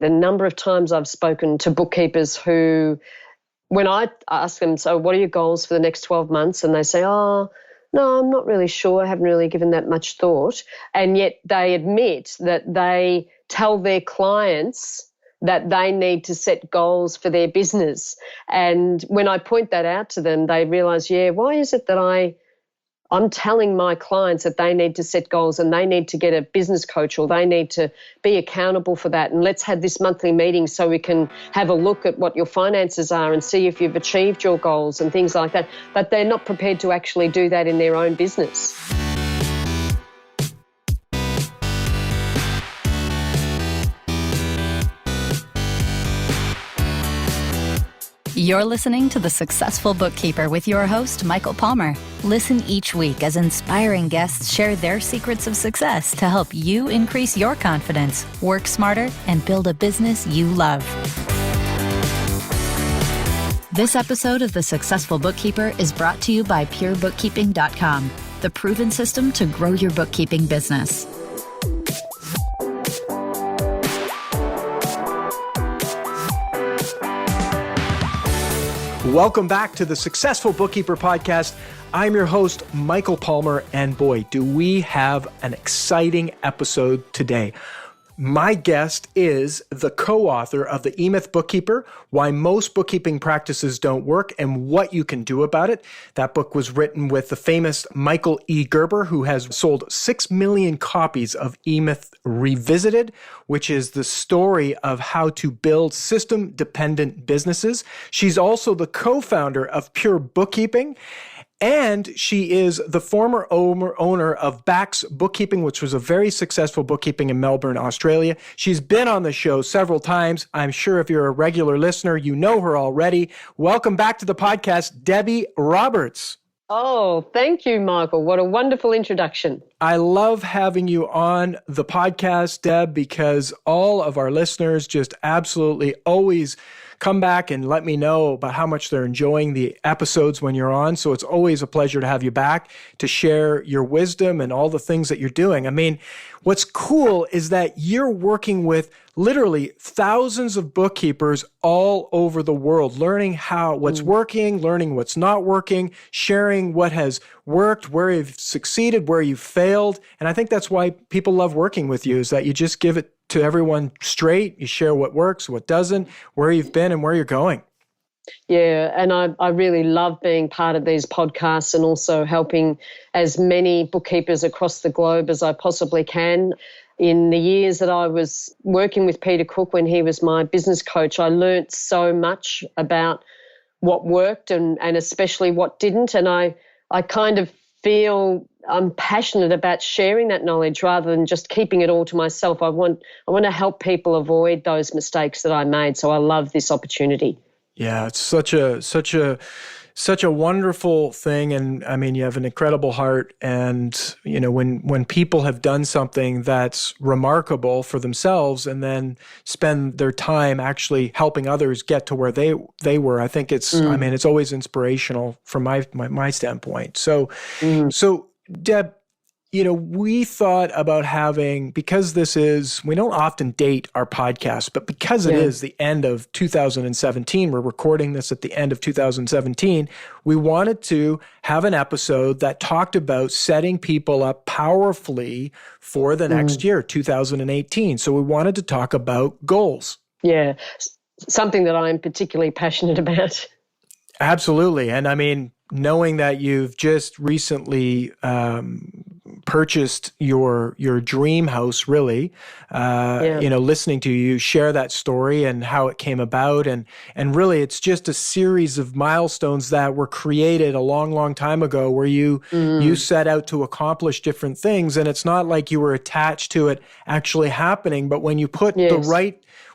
The number of times I've spoken to bookkeepers who, when I ask them, so what are your goals for the next 12 months? And they say, oh, no, I'm not really sure. I haven't really given that much thought. And yet they admit that they tell their clients that they need to set goals for their business. And when I point that out to them, they realize, yeah, why is it that I'm telling my clients that they need to set goals and they need to get a business coach or they need to be accountable for that, and let's have this monthly meeting so we can have a look at what your finances are and see if you've achieved your goals and things like that. But they're not prepared to actually do that in their own business. You're listening to The Successful Bookkeeper with your host, Michael Palmer. Listen each week as inspiring guests share their secrets of success to help you increase your confidence, work smarter, and build a business you love. This episode of The Successful Bookkeeper is brought to you by PureBookkeeping.com, the proven system to grow your bookkeeping business. Welcome back to the Successful Bookkeeper Podcast. I'm your host, Michael Palmer, and boy, do we have an exciting episode today. My guest is the co-author of The E-Myth Bookkeeper, Why Most Bookkeeping Practices Don't Work and What You Can Do About It. That book was written with the famous Michael E. Gerber, who has sold 6 million copies of E-Myth Revisited, which is the story of how to build system-dependent businesses. She's also the co-founder of Pure Bookkeeping. And she is the former owner of Bax Bookkeeping, which was a very successful bookkeeping in Melbourne, Australia. She's been on the show several times. I'm sure if you're a regular listener, you know her already. Welcome back to the podcast, Debbie Roberts. Oh, thank you, Michael. What a wonderful introduction. I love having you on the podcast, Deb, because all of our listeners just absolutely always come back and let me know about how much they're enjoying the episodes when you're on. So it's always a pleasure to have you back to share your wisdom and all the things that you're doing. I mean, what's cool is that you're working with literally thousands of bookkeepers all over the world, learning what's working, learning what's not working, sharing what has worked, where you've succeeded, where you've failed. And I think that's why people love working with you, is that you just give it to everyone straight. You share what works, what doesn't, where you've been and where you're going. Yeah, and I really love being part of these podcasts and also helping as many bookkeepers across the globe as I possibly can. In the years that I was working with Peter Cook when he was my business coach, I learnt so much about what worked and especially what didn't. And I kind of feel I'm passionate about sharing that knowledge rather than just keeping it all to myself. I want to help people avoid those mistakes that I made. So I love this opportunity. Yeah, it's such a wonderful thing. And I mean, you have an incredible heart. And, you know, when people have done something that's remarkable for themselves and then spend their time actually helping others get to where they were, I think it's always inspirational from my standpoint. So Deb, you know, we thought about because we don't often date our podcast, but because it is the end of 2017, we're recording this at the end of 2017, we wanted to have an episode that talked about setting people up powerfully for the next year, 2018. So we wanted to talk about goals. Yeah, something that I'm particularly passionate about. Absolutely. And I mean, knowing that you've just recently purchased your dream house, really, you know, listening to you share that story and how it came about. And really, it's just a series of milestones that were created a long, long time ago where you set out to accomplish different things. And it's not like you were attached to it actually happening, but when you put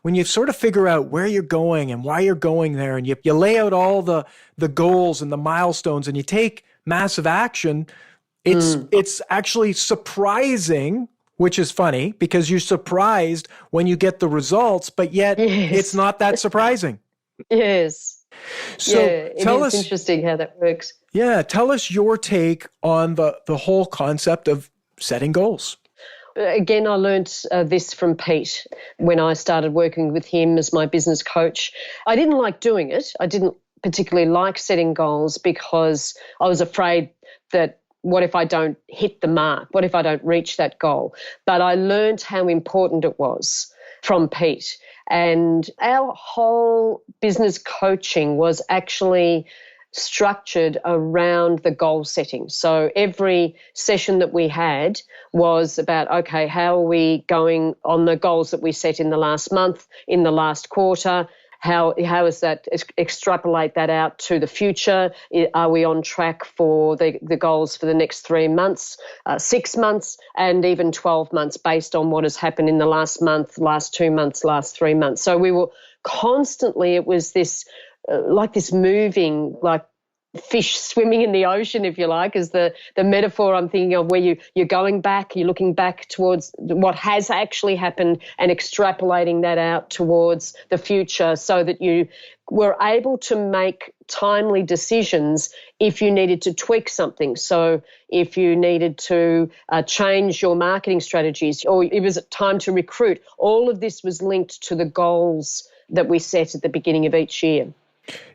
when you sort of figure out where you're going and why you're going there, and you lay out all the goals and the milestones and you take massive action, it's actually surprising, which is funny because you're surprised when you get the results, but yet it's not that surprising. Yes. So it's interesting how that works. Yeah. Tell us your take on the whole concept of setting goals. Again, I learnt this from Pete when I started working with him as my business coach. I didn't like doing it. I didn't particularly like setting goals because I was afraid that what if I don't hit the mark? What if I don't reach that goal? But I learnt how important it was from Pete. And our whole business coaching was actually structured around the goal setting. So every session that we had was about, okay, how are we going on the goals that we set in the last month, in the last quarter? How is that, extrapolate that out to the future? Are we on track for the goals for the next 3 months, 6 months, and even 12 months based on what has happened in the last month, last 2 months, last 3 months? So we were constantly, it was this, like this moving, like fish swimming in the ocean, if you like, is the metaphor I'm thinking of, where you're going back, you're looking back towards what has actually happened and extrapolating that out towards the future so that you were able to make timely decisions if you needed to tweak something. So if you needed to change your marketing strategies, or it was time to recruit, all of this was linked to the goals that we set at the beginning of each year.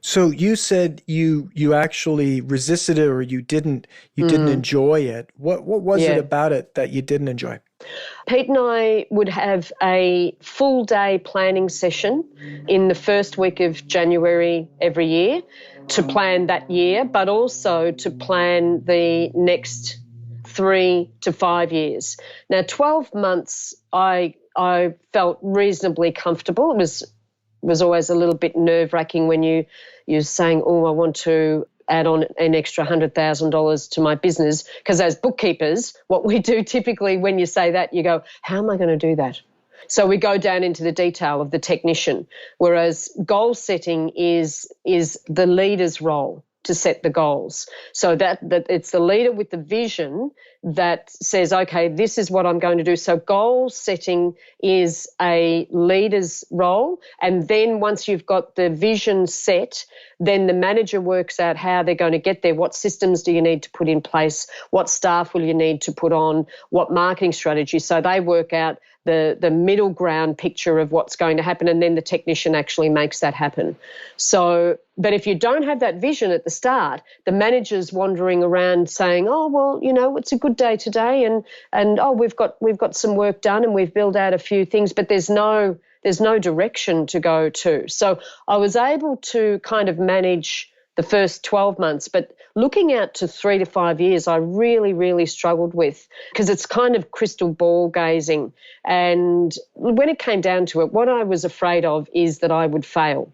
So you said you actually resisted it, or you didn't enjoy it. What was it about it that you didn't enjoy? Pete and I would have a full day planning session in the first week of January every year to plan that year, but also to plan the next 3 to 5 years. Now, 12 months, I felt reasonably comfortable. It was always a little bit nerve-wracking when you're saying, oh, I want to add on an extra $100,000 to my business, because as bookkeepers, what we do typically when you say that, you go, how am I going to do that? So we go down into the detail of the technician, whereas goal setting is the leader's role to set the goals. So that it's the leader with the vision that says, okay, this is what I'm going to do. So goal setting is a leader's role. And then once you've got the vision set, then the manager works out how they're going to get there. What systems do you need to put in place? What staff will you need to put on? What marketing strategy? So they work out the middle ground picture of what's going to happen, and then the technician actually makes that happen. So, but if you don't have that vision at the start, the manager's wandering around saying, oh, well, it's a good day today, and oh, we've got some work done and we've built out a few things, but there's no direction to go to. So I was able to kind of manage the first 12 months, but looking out to 3 to 5 years, I really, really struggled with, because it's kind of crystal ball gazing. And when it came down to it, what I was afraid of is that I would fail.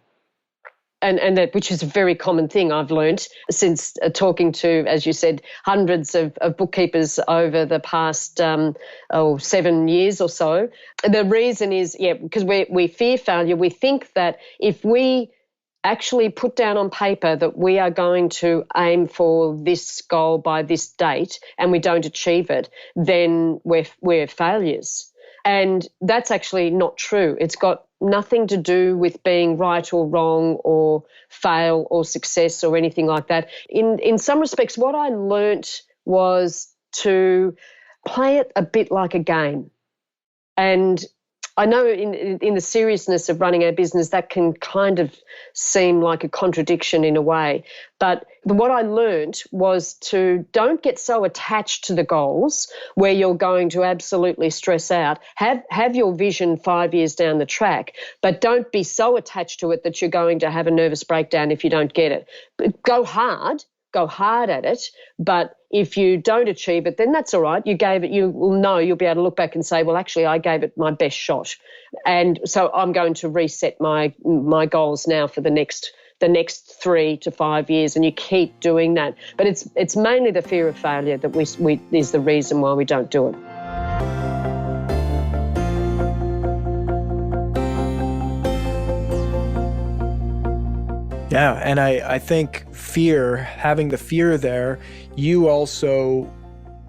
And that, which is a very common thing I've learned since talking to, as you said, hundreds of bookkeepers over the past 7 years or so. The reason is, because we fear failure. We think that if we actually put down on paper that we are going to aim for this goal by this date and we don't achieve it, then we're failures. And that's actually not true. It's got nothing to do with being right or wrong or fail or success or anything like that. In some respects, what I learnt was to play it a bit like a game. And I know in the seriousness of running our business, that can kind of seem like a contradiction in a way. But what I learned was to don't get so attached to the goals where you're going to absolutely stress out. Have your vision 5 years down the track, but don't be so attached to it that you're going to have a nervous breakdown if you don't get it. But go hard at it, but if you don't achieve it, then that's all right. You gave it, you will know, you'll be able to look back and say, well, actually, I gave it my best shot. And so I'm going to reset my goals now for the next 3 to 5 years, and you keep doing that. But it's mainly the fear of failure that we is the reason why we don't do it. Yeah, and I think having the fear there, you also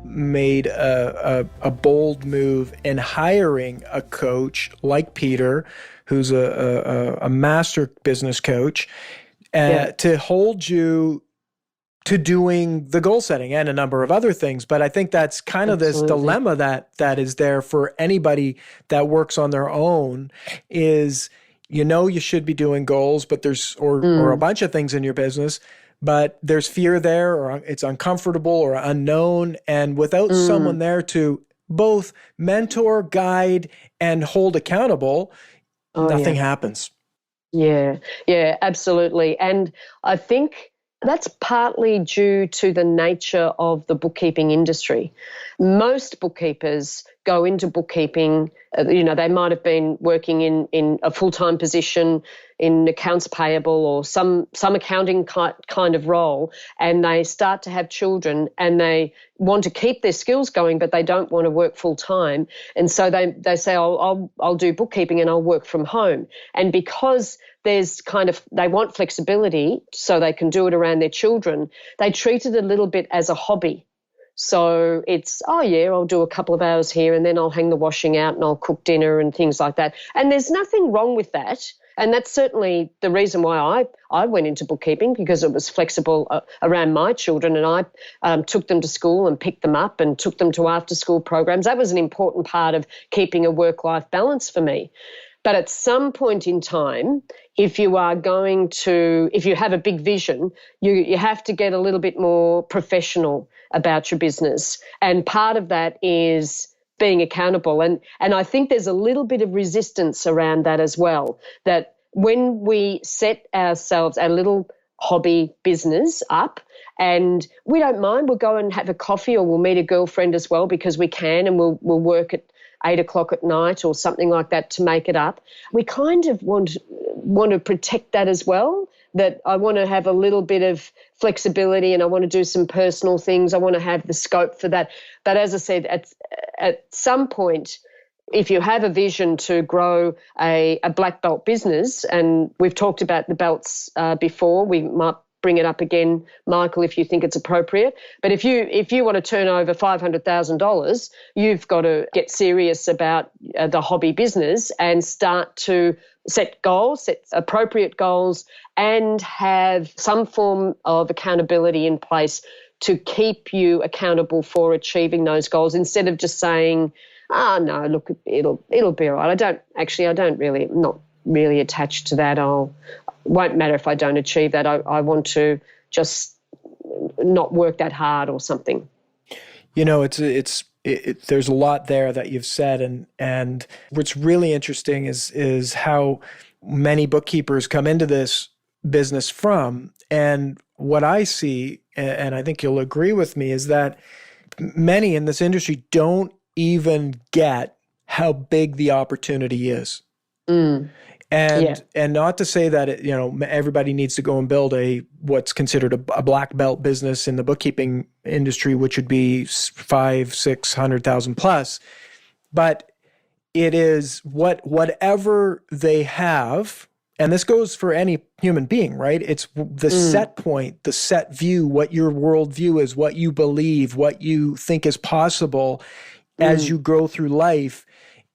made a bold move in hiring a coach like Peter, who's a master business coach, to hold you to doing the goal setting and a number of other things. But I think that's kind of this dilemma that is there for anybody that works on their own is, you should be doing goals, but or a bunch of things in your business, but there's fear there, or it's uncomfortable or unknown. And without someone there to both mentor, guide, and hold accountable, nothing happens. Yeah, absolutely. And I think that's partly due to the nature of the bookkeeping industry. Most bookkeepers go into bookkeeping, they might have been working in a full-time position in accounts payable or some accounting kind of role, and they start to have children and they want to keep their skills going, but they don't want to work full-time. And so they say, I'll do bookkeeping and I'll work from home. And because they want flexibility so they can do it around their children, they treat it a little bit as a hobby. So it's, I'll do a couple of hours here and then I'll hang the washing out and I'll cook dinner and things like that. And there's nothing wrong with that. And that's certainly the reason why I went into bookkeeping, because it was flexible around my children, and I took them to school and picked them up and took them to after-school programs. That was an important part of keeping a work-life balance for me. But at some point in time, if you have a big vision, you have to get a little bit more professional about your business. And part of that is being accountable. And I think there's a little bit of resistance around that as well, that when we set ourselves a little hobby business up, and we don't mind, we'll go and have a coffee or we'll meet a girlfriend as well because we can, and we'll work at 8 o'clock at night or something like that to make it up. We kind of want to protect that as well, that I want to have a little bit of flexibility and I want to do some personal things. I want to have the scope for that. But as I said, at some point, if you have a vision to grow a black belt business, and we've talked about the belts before, we might bring it up again, Michael, if you think it's appropriate. But if you want to turn over $500,000, you've got to get serious about the hobby business and start to set appropriate goals, and have some form of accountability in place to keep you accountable for achieving those goals, instead of just saying, no, look, it'll be all right. I'm not really attached to that. Won't matter if I don't achieve that. I want to just not work that hard or something. There's a lot there that you've said, and what's really interesting is how many bookkeepers come into this business from, and what I see, and I think you'll agree with me, is that many in this industry don't even get how big the opportunity is. And not to say that everybody needs to go and build what's considered a black belt business in the bookkeeping industry, which would be 500,000-600,000 plus, but it is whatever they have, and this goes for any human being, right? It's the set point, the set view, what your worldview is, what you believe, what you think is possible as you grow through life.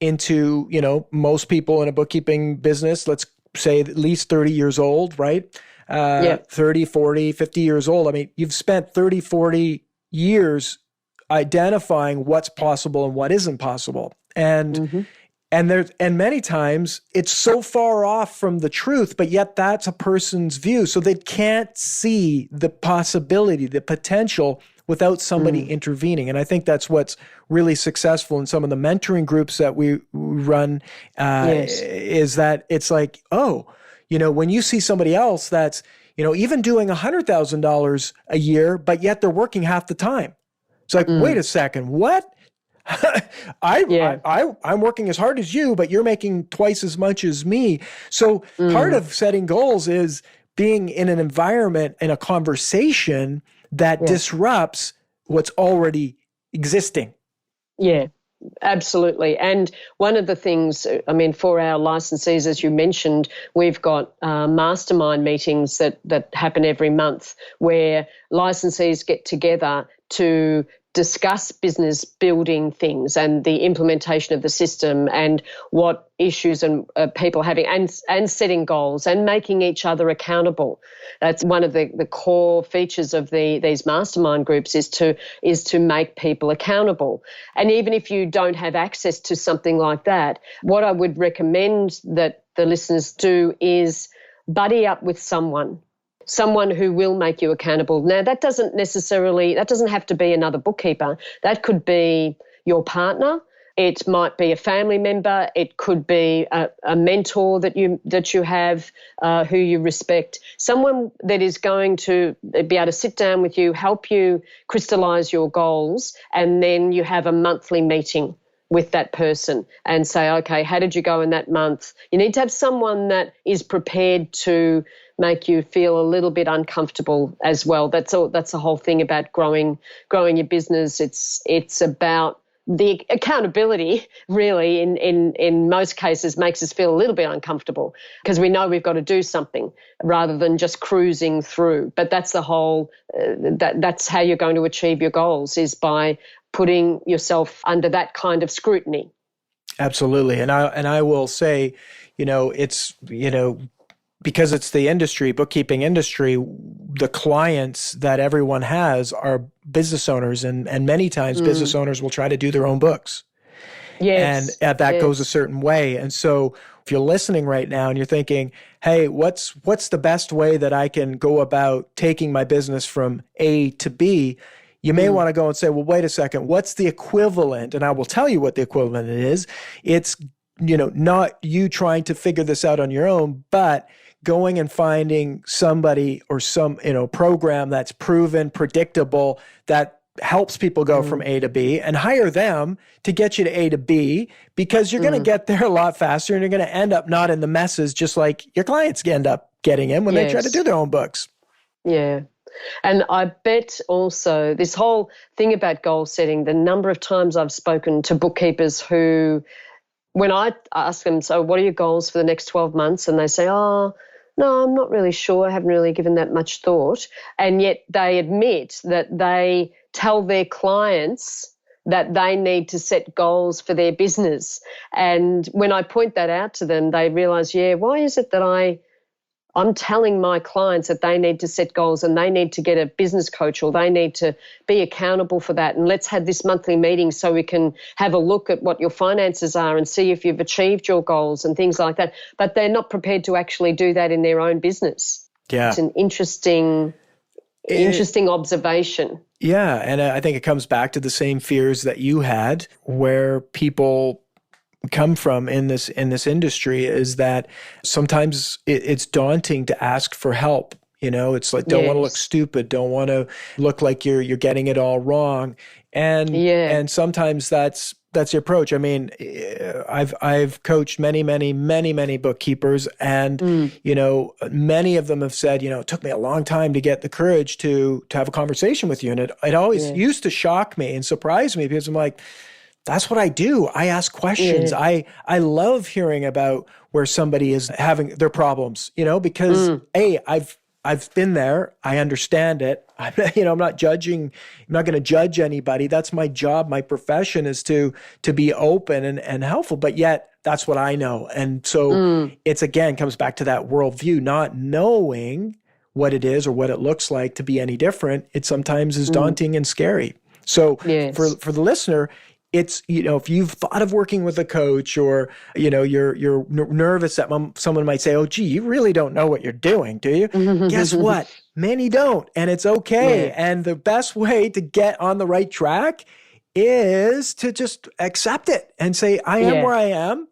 Into, most people in a bookkeeping business, let's say at least 30 years old, right? 30, 40, 50 years old. I mean, you've spent 30, 40 years identifying what's possible and what isn't possible. And many times it's so far off from the truth, but yet that's a person's view. So they can't see the possibility, the potential without somebody intervening. And I think that's what's really successful in some of the mentoring groups that we run, is that it's like, when you see somebody else that's, even doing $100,000 a year, but yet they're working half the time. It's like, wait a second, what? I'm working as hard as you, but you're making twice as much as me. So part of setting goals is being in an environment, in a conversation that disrupts what's already existing. Yeah, absolutely. And one of the things, for our licensees, as you mentioned, we've got mastermind meetings that happen every month where licensees get together to discuss business building things and the implementation of the system and what issues and people having and setting goals and making each other accountable. That's one of the core features of these mastermind groups is to make people accountable. And even if you don't have access to something like that, what I would recommend that the listeners do is buddy up with someone who will make you accountable. Now, that doesn't have to be another bookkeeper. That could be your partner. It might be a family member. It could be a mentor that you have who you respect. Someone that is going to be able to sit down with you, help you crystallize your goals, and then you have a monthly meeting with that person and say, okay, how did you go in that month? You need to have someone that is prepared to make you feel a little bit uncomfortable as well. That's the whole thing about growing your business. It's about the accountability, really, in most cases makes us feel a little bit uncomfortable because we know we've got to do something rather than just cruising through. But that's the whole that's how you're going to achieve your goals, is by putting yourself under that kind of scrutiny. Absolutely. And I will say, it's, because it's the industry, bookkeeping industry, the clients that everyone has are business owners, and many times business owners will try to do their own books. Yes. And that goes a certain way. And so if you're listening right now and you're thinking, hey, what's the best way that I can go about taking my business from A to B? You may want to go and say, well, wait a second, what's the equivalent? And I will tell you what the equivalent is. It's, not you trying to figure this out on your own, but going and finding somebody or some, program that's proven, predictable, that helps people go from A to B, and hire them to get you to A to B, because you're going to get there a lot faster, and you're going to end up not in the messes just like your clients end up getting in when they try to do their own books. Yeah. And I bet also this whole thing about goal setting, the number of times I've spoken to bookkeepers who, when I ask them, so what are your goals for the next 12 months? And they say, oh, no, I'm not really sure. I haven't really given that much thought. And yet they admit that they tell their clients that they need to set goals for their business. And when I point that out to them, they realize, why is it that I'm telling my clients that they need to set goals and they need to get a business coach, or they need to be accountable for that. And let's have this monthly meeting so we can have a look at what your finances are and see if you've achieved your goals and things like that. But they're not prepared to actually do that in their own business. Yeah. It's an interesting observation. Yeah. And I think it comes back to the same fears that you had, where people come from in this industry, is that sometimes it's daunting to ask for help. It's like, don't want to look stupid, don't want to look like you're getting it all wrong. And sometimes that's the approach. I mean, I've coached many bookkeepers, and many of them have said, it took me a long time to get the courage to have a conversation with you. And it always used to shock me and surprise me, because I'm like, that's what I do. I ask questions. I love hearing about where somebody is having their problems, because I've been there. I understand it. I'm not judging. I'm not going to judge anybody. That's my job. My profession is to be open and helpful. But yet that's what I know. And so it's, again, comes back to that worldview, not knowing what it is or what it looks like to be any different. It sometimes is daunting and scary. So for the listener, it's, if you've thought of working with a coach, or, you're nervous that someone might say, oh, gee, you really don't know what you're doing, do you? Guess what? Many don't. And it's okay. Yeah. And the best way to get on the right track is to just accept it and say, I am where I am.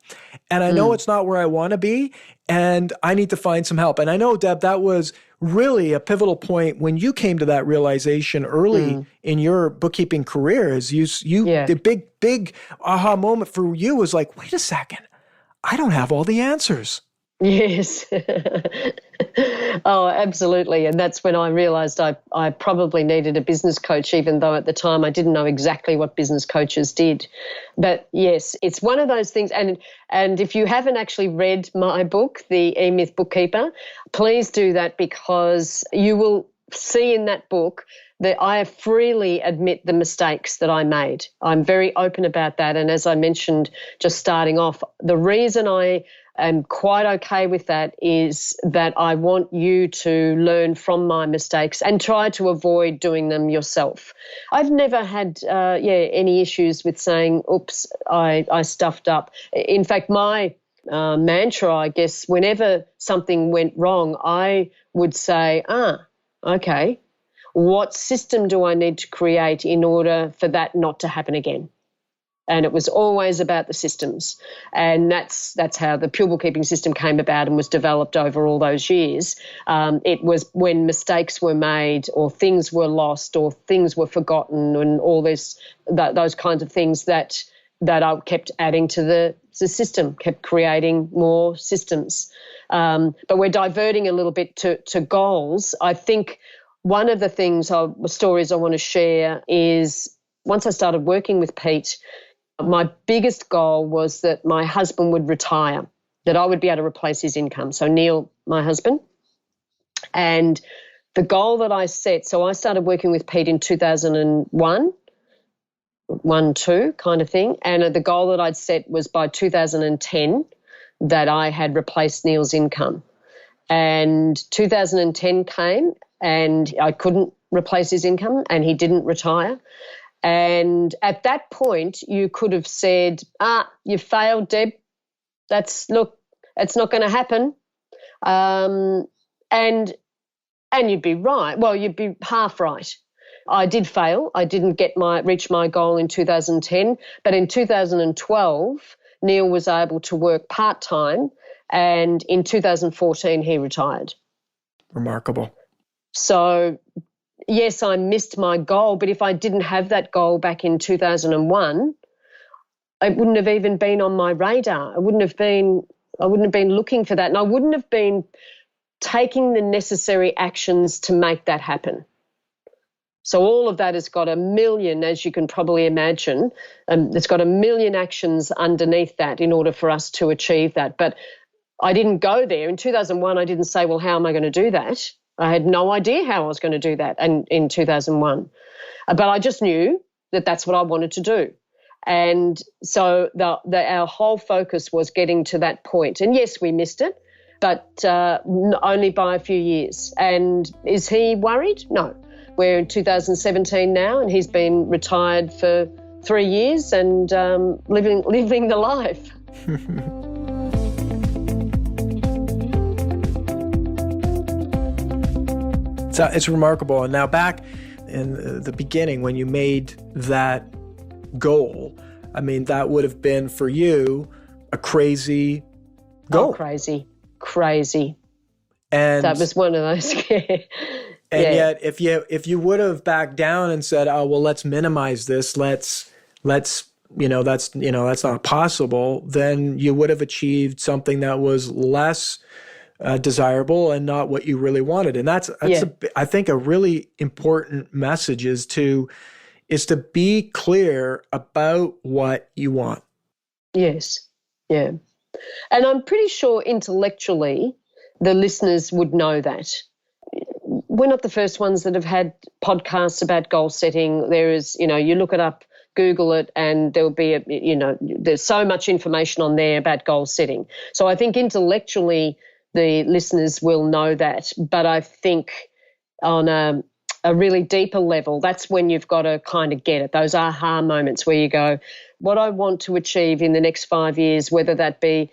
And I know it's not where I want to be. And I need to find some help. And I know, Deb, that was really a pivotal point when you came to that realization early in your bookkeeping career. Is the big aha moment for you was like, wait a second, I don't have all the answers. Yes. Oh, absolutely. And that's when I realized I probably needed a business coach, even though at the time I didn't know exactly what business coaches did. But yes, it's one of those things. And if you haven't actually read my book, The E-Myth Bookkeeper, please do that, because you will see in that book that I freely admit the mistakes that I made. I'm very open about that. And as I mentioned just starting off, the reason I am quite okay with that is that I want you to learn from my mistakes and try to avoid doing them yourself. I've never had any issues with saying, oops, I stuffed up. In fact, my mantra, I guess, whenever something went wrong, I would say, okay, what system do I need to create in order for that not to happen again? And it was always about the systems. And that's how the pure bookkeeping system came about and was developed over all those years. It was when mistakes were made or things were lost or things were forgotten and all those kinds of things that I kept adding to the system, kept creating more systems. But we're diverting a little bit to goals. I think one of the stories I want to share is once I started working with Pete, my biggest goal was that my husband would retire, that I would be able to replace his income. So Neil, my husband. And the goal that I set, so I started working with Pete in 2001, 2 kind of thing. And the goal that I'd set was by 2010 that I had replaced Neil's income. And 2010 came and I couldn't replace his income and he didn't retire. And at that point, you could have said, you failed, Deb. It's not going to happen. And you'd be right. Well, you'd be half right. I did fail. I didn't reach my goal in 2010. But in 2012, Neil was able to work part-time. And in 2014, he retired. Remarkable. So yes, I missed my goal, but if I didn't have that goal back in 2001, it wouldn't have even been on my radar. I wouldn't have been looking for that, and I wouldn't have been taking the necessary actions to make that happen. So all of that has got a million, as you can probably imagine, it's got a million actions underneath that in order for us to achieve that. But I didn't go there. In 2001, I didn't say, well, how am I going to do that? I had no idea how I was going to do that in 2001. But I just knew that that's what I wanted to do. And so our whole focus was getting to that point. And yes, we missed it, but only by a few years. And is he worried? No. We're in 2017 now, and he's been retired for 3 years and living the life. So it's remarkable. And now back in the beginning, when you made that goal, I mean, that would have been for you a crazy goal. Oh, crazy. And that was one of those. And yet, if you would have backed down and said, "Oh, well, let's minimize this. Let's that's not possible," then you would have achieved something that was less desirable and not what you really wanted. And that's I think a really important message is to be clear about what you want. Yes. Yeah. And I'm pretty sure intellectually the listeners would know that. We're not the first ones that have had podcasts about goal setting. There is, you look it up, Google it, and there'll be there's so much information on there about goal setting. So I think intellectually the listeners will know that. But I think on a really deeper level, that's when you've got to kind of get it, those aha moments where you go, what I want to achieve in the next 5 years, whether that be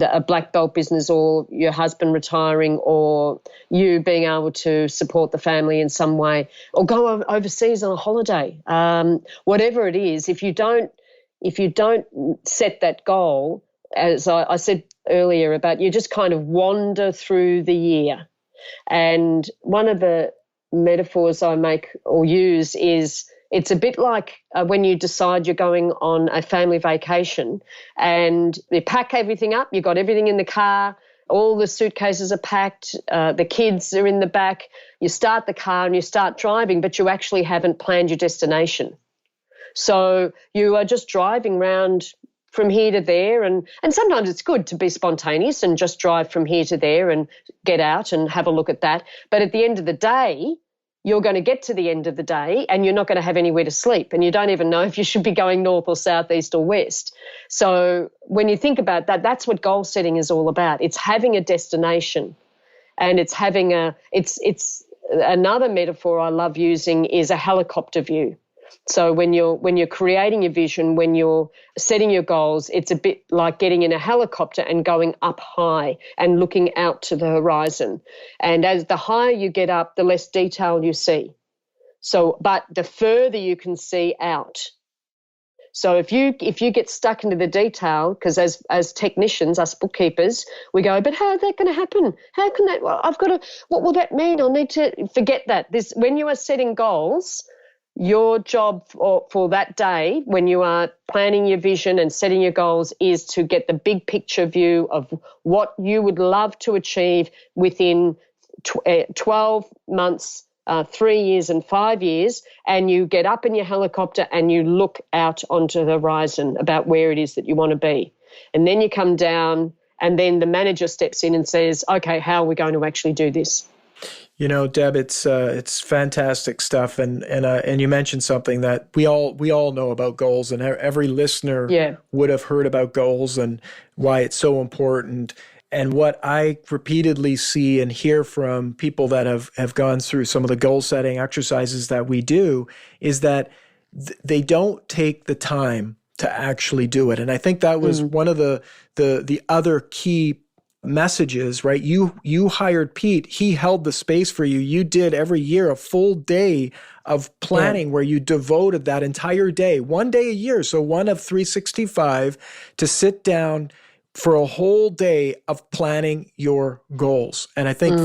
a black belt business or your husband retiring or you being able to support the family in some way or go overseas on a holiday, whatever it is, if you don't set that goal, as I said earlier about you just kind of wander through the year. And one of the metaphors I make or use is it's a bit like when you decide you're going on a family vacation and you pack everything up, you've got everything in the car, all the suitcases are packed, the kids are in the back, you start the car and you start driving, but you actually haven't planned your destination. So you are just driving around from here to there. And sometimes it's good to be spontaneous and just drive from here to there and get out and have a look at that. But at the end of the day, you're going to get to the end of the day and you're not going to have anywhere to sleep, and you don't even know if you should be going north or south, east or west. So when you think about that, that's what goal setting is all about. It's having a destination, and it's having it's another metaphor I love using is a helicopter view. So when you're creating your vision, when you're setting your goals, it's a bit like getting in a helicopter and going up high and looking out to the horizon. And as the higher you get up, the less detail you see. So, but the further you can see out. So if you get stuck into the detail, because as technicians, us bookkeepers, we go, but how is that going to happen? How can that? Well, what will that mean? I'll need to forget that. When you are setting goals, your job for that day, when you are planning your vision and setting your goals, is to get the big picture view of what you would love to achieve within 12 months, 3 years and 5 years, and you get up in your helicopter and you look out onto the horizon about where it is that you want to be. And then you come down, and then the manager steps in and says, okay, how are we going to actually do this? You know, Deb, it's fantastic stuff, and you mentioned something that we all know about goals, and every listener would have heard about goals and why it's so important. And what I repeatedly see and hear from people that have gone through some of the goal setting exercises that we do is that they don't take the time to actually do it. And I think that was one of the other key messages, right? You hired Pete. He held the space for you. You did every year a full day of planning where you devoted that entire day, 1 day a year, so one of 365, to sit down for a whole day of planning your goals. And I think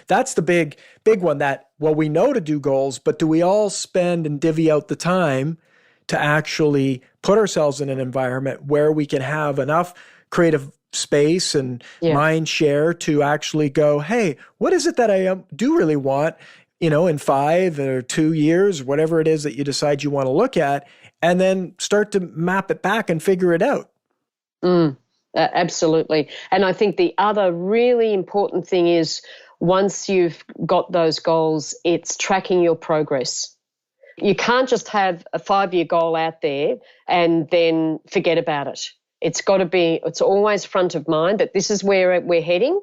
that's the big one that, well, we know to do goals, but do we all spend and divvy out the time to actually put ourselves in an environment where we can have enough creative space and mind share to actually go, hey, what is it that I do really want, in 5 or 2 years, whatever it is that you decide you want to look at, and then start to map it back and figure it out. Absolutely. And I think the other really important thing is once you've got those goals, it's tracking your progress. You can't just have a 5-year goal out there and then forget about it. It's always front of mind that this is where we're heading,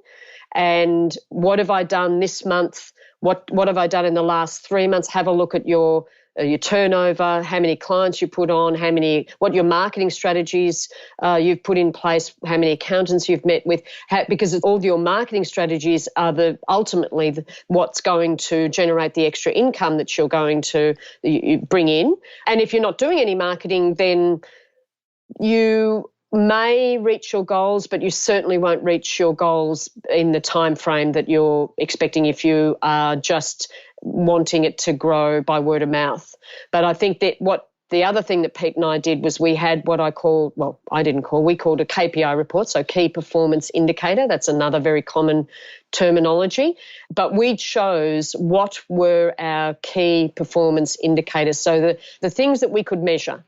and what have I done this month? What have I done in the last 3 months? Have a look at your turnover, how many clients you put on, what your marketing strategies you've put in place, how many accountants you've met with, because all your marketing strategies are ultimately what's going to generate the extra income that you're going to bring in. And if you're not doing any marketing, then you may reach your goals, but you certainly won't reach your goals in the time frame that you're expecting if you are just wanting it to grow by word of mouth. But I think that the other thing that Pete and I did was we had we called a KPI report, so key performance indicator. That's another very common terminology. But we chose what were our key performance indicators, so the things that we could measure.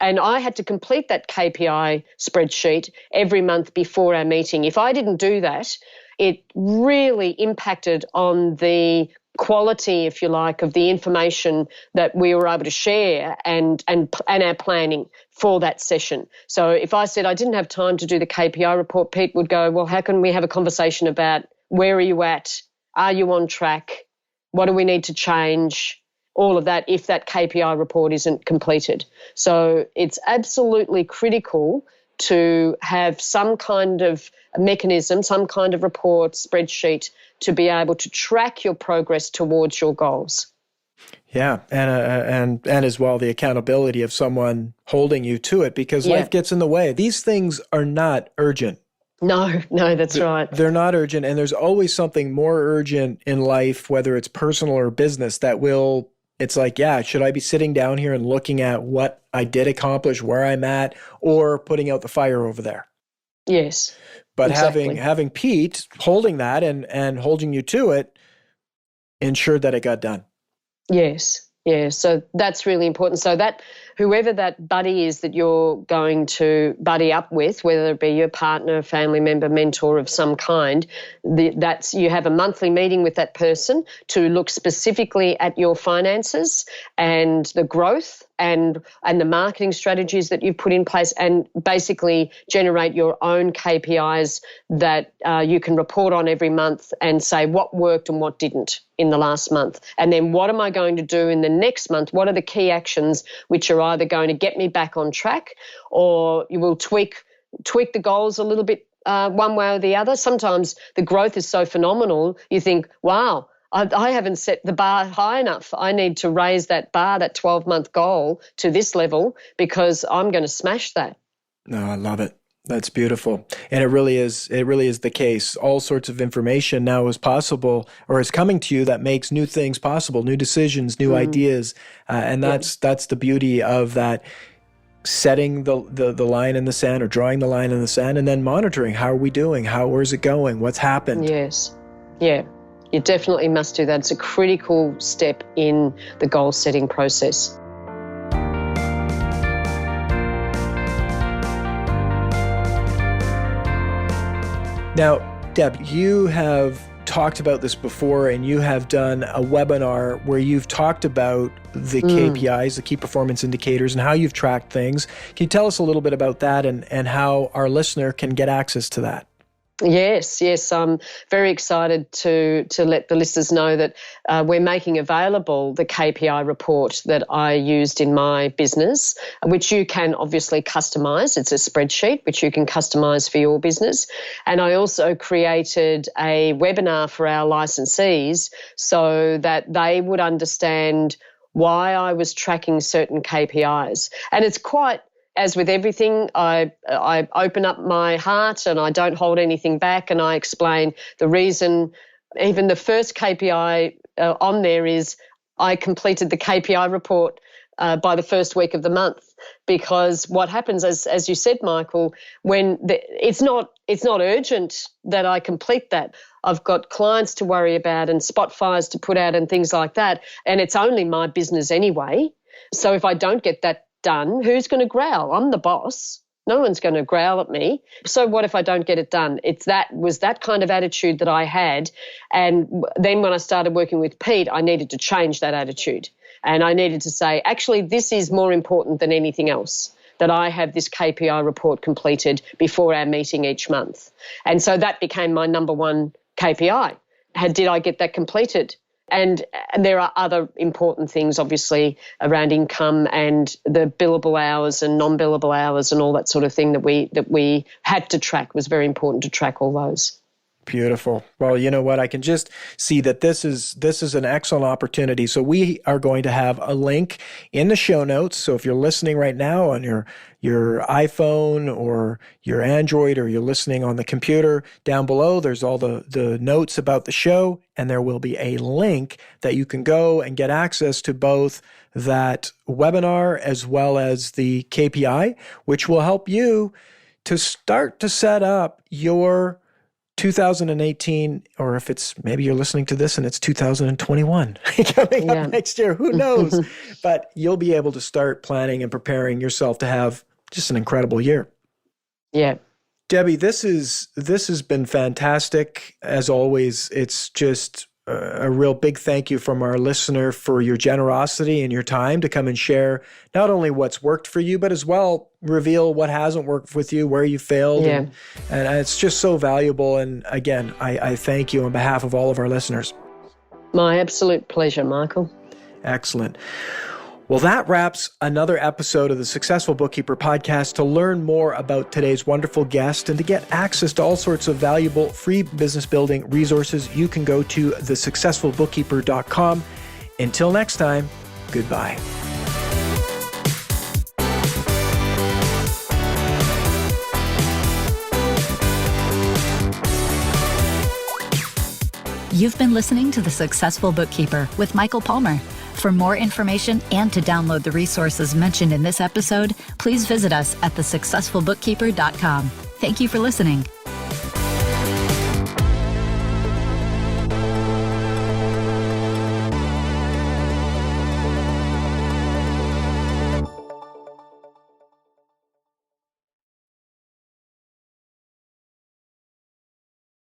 And I had to complete that KPI spreadsheet every month before our meeting. If I didn't do that, it really impacted on the quality, if you like, of the information that we were able to share and our planning for that session. So if I said I didn't have time to do the KPI report, Pete would go, well, how can we have a conversation about where are you at? Are you on track? What do we need to change? All of that if that KPI report isn't completed. So it's absolutely critical to have some kind of mechanism, some kind of report, spreadsheet to be able to track your progress towards your goals. Yeah, and as well the accountability of someone holding you to it, because life gets in the way. These things are not urgent. No, that's right. They're not urgent, and there's always something more urgent in life, whether it's personal or business, it's like, should I be sitting down here and looking at what I did accomplish, where I'm at, or putting out the fire over there? Yes. But exactly. having Pete holding that and holding you to it ensured that it got done. Yes. Yeah. So that's really important. So whoever that buddy is that you're going to buddy up with, whether it be your partner, family member, mentor of some kind, you have a monthly meeting with that person to look specifically at your finances and the growth and the marketing strategies that you've put in place, and basically generate your own KPIs that you can report on every month and say what worked and what didn't in the last month. And then what am I going to do in the next month? What are the key actions which are either going to get me back on track, or you will tweak the goals a little bit one way or the other. Sometimes the growth is so phenomenal, you think, wow, I haven't set the bar high enough. I need to raise that bar, that 12-month goal, to this level because I'm going to smash that. No, I love it. That's beautiful. And it really is the case. All sorts of information now is possible or is coming to you that makes new things possible, new decisions, new ideas. And that's the beauty of that, setting the line in the sand or drawing the line in the sand and then monitoring. How are we doing? Where's it going? What's happened? Yes. Yeah. You definitely must do that. It's a critical step in the goal setting process. Now, Deb, you have talked about this before, and you have done a webinar where you've talked about the KPIs, the key performance indicators, and how you've tracked things. Can you tell us a little bit about that and how our listener can get access to that? Yes. I'm very excited to let the listeners know that we're making available the KPI report that I used in my business, which you can obviously customize. It's a spreadsheet which you can customize for your business. And I also created a webinar for our licensees so that they would understand why I was tracking certain KPIs. And it's quite, as with everything, I open up my heart and I don't hold anything back, and I explain the reason. Even the first KPI on there is I completed the KPI report by the first week of the month, because what happens, as you said, Michael, when it's not urgent that I complete that. I've got clients to worry about and spot fires to put out and things like that, and it's only my business anyway. So if I don't get that done, who's going to growl? I'm the boss. No one's going to growl at me. So what if I don't get it done? Was that kind of attitude that I had. And then when I started working with Pete, I needed to change that attitude. And I needed to say, actually, this is more important than anything else, that I have this KPI report completed before our meeting each month. And so that became my number one KPI. Did I get that completed? And there are other important things, obviously, around income and the billable hours and non-billable hours and all that sort of thing that we had to track. It was very important to track all those. Beautiful. Well, you know what? I can just see that this is an excellent opportunity. So we are going to have a link in the show notes. So if you're listening right now on your iPhone or your Android, or you're listening on the computer, down below, there's all the notes about the show, and there will be a link that you can go and get access to both that webinar as well as the KPI, which will help you to start to set up your 2018, or if it's maybe you're listening to this and it's 2021 coming up next year, who knows? But you'll be able to start planning and preparing yourself to have just an incredible year. Yeah. Debbie, this has been fantastic. As always, it's just a real big thank you from our listener for your generosity and your time to come and share not only what's worked for you, but as well reveal what hasn't worked with you, where you failed. Yeah. And it's just so valuable. And again, I thank you on behalf of all of our listeners. My absolute pleasure, Michael. Excellent. Well, that wraps another episode of the Successful Bookkeeper podcast. To learn more about today's wonderful guest and to get access to all sorts of valuable free business building resources, you can go to thesuccessfulbookkeeper.com. Until next time, goodbye. You've been listening to The Successful Bookkeeper with Michael Palmer. For more information and to download the resources mentioned in this episode, please visit us at thesuccessfulbookkeeper.com. Thank you for listening.